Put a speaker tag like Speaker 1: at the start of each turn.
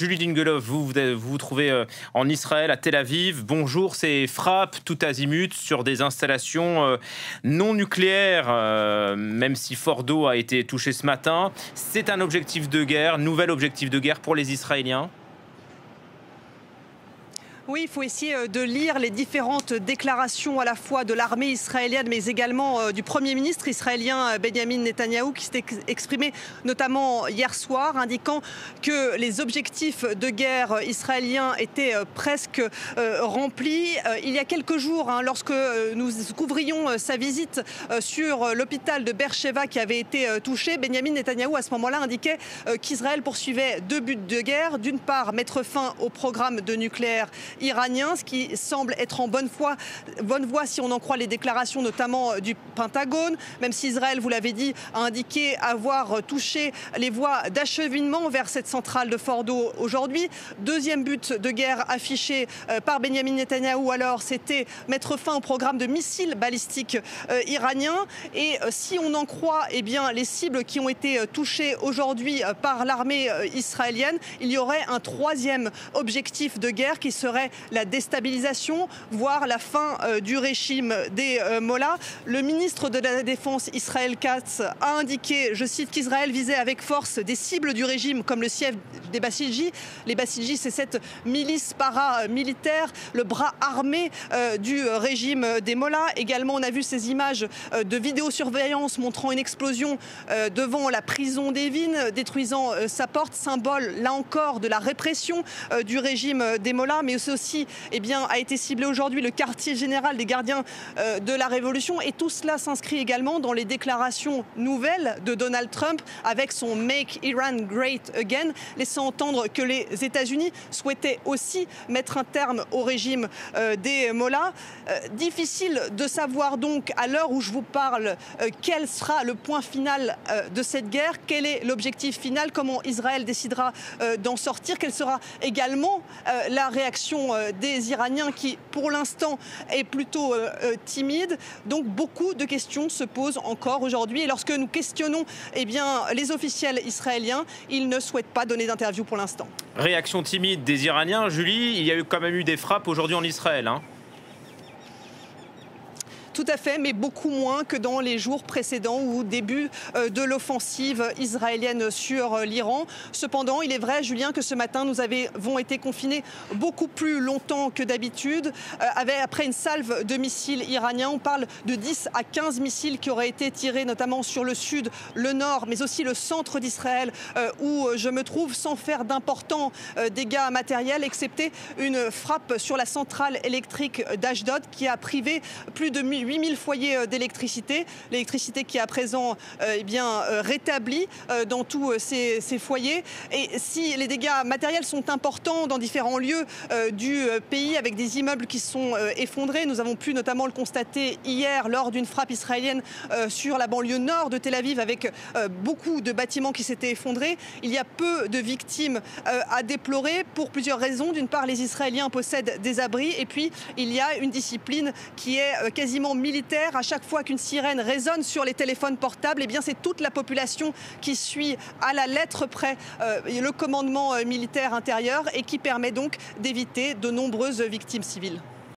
Speaker 1: Julie Dingelov, vous trouvez en Israël, à Tel Aviv. Bonjour, ces frappes tout azimut sur des installations non nucléaires, même si Fordo a été touché ce matin. C'est un objectif de guerre, nouvel objectif de guerre pour les Israéliens.
Speaker 2: Oui, il faut essayer de lire les différentes déclarations à la fois de l'armée israélienne, mais également du Premier ministre israélien Benjamin Netanyahou, qui s'est exprimé notamment hier soir, indiquant que les objectifs de guerre israéliens étaient presque remplis. Il y a quelques jours, lorsque nous couvrions sa visite sur l'hôpital de Beersheva qui avait été touché, Benjamin Netanyahou à ce moment-là indiquait qu'Israël poursuivait deux buts de guerre. D'une part, mettre fin au programme de nucléaire iranien, ce qui semble être en bonne voie si on en croit les déclarations notamment du Pentagone, même si Israël, vous l'avez dit, a indiqué avoir touché les voies d'acheminement vers cette centrale de Fordo aujourd'hui. Deuxième but de guerre affiché par Benjamin Netanyahou, alors, c'était mettre fin au programme de missiles balistiques iraniens. Et si on en croit les cibles qui ont été touchées aujourd'hui par l'armée israélienne, il y aurait un troisième objectif de guerre qui serait la déstabilisation, voire la fin du régime des Mollahs. Le ministre de la Défense, Israël Katz, a indiqué, je cite, qu'Israël visait avec force des cibles du régime comme le siège des Bassidji. Les Bassidji, c'est cette milice paramilitaire, le bras armé du régime des Mollahs. Également, on a vu ces images de vidéosurveillance montrant une explosion devant la prison d'Evin, détruisant sa porte, symbole, là encore, de la répression du régime des Mollahs, mais aussi a été ciblé aujourd'hui le quartier général des gardiens de la Révolution. Et tout cela s'inscrit également dans les déclarations nouvelles de Donald Trump avec son Make Iran Great Again, laissant entendre que les États-Unis souhaitaient aussi mettre un terme au régime des Mollahs. Difficile de savoir donc, à l'heure où je vous parle, quel sera le point final de cette guerre, quel est l'objectif final, comment Israël décidera d'en sortir, quelle sera également la réaction des Iraniens qui, pour l'instant, est plutôt timide. Donc, beaucoup de questions se posent encore aujourd'hui. Et lorsque nous questionnons les officiels israéliens, ils ne souhaitent pas donner d'interview pour l'instant.
Speaker 1: Réaction timide des Iraniens. Julie, il y a quand même eu des frappes aujourd'hui en Israël.
Speaker 2: Tout à fait, mais beaucoup moins que dans les jours précédents ou au début de l'offensive israélienne sur l'Iran. Cependant, il est vrai, Julien, que ce matin, nous avons été confinés beaucoup plus longtemps que d'habitude. Après une salve de missiles iraniens, on parle de 10 à 15 missiles qui auraient été tirés notamment sur le sud, le nord, mais aussi le centre d'Israël, où je me trouve, sans faire d'importants dégâts matériels, excepté une frappe sur la centrale électrique d'Ashdod qui a privé plus de 8000 foyers d'électricité. L'électricité qui est à présent rétablie dans tous ces foyers. Et si les dégâts matériels sont importants dans différents lieux du pays, avec des immeubles qui sont effondrés, nous avons pu notamment le constater hier lors d'une frappe israélienne sur la banlieue nord de Tel Aviv, avec beaucoup de bâtiments qui s'étaient effondrés. Il y a peu de victimes à déplorer pour plusieurs raisons. D'une part, les Israéliens possèdent des abris, et puis il y a une discipline qui est quasiment militaire. À chaque fois qu'une sirène résonne sur les téléphones portables, c'est toute la population qui suit à la lettre près le commandement militaire intérieur, et qui permet donc d'éviter de nombreuses victimes civiles.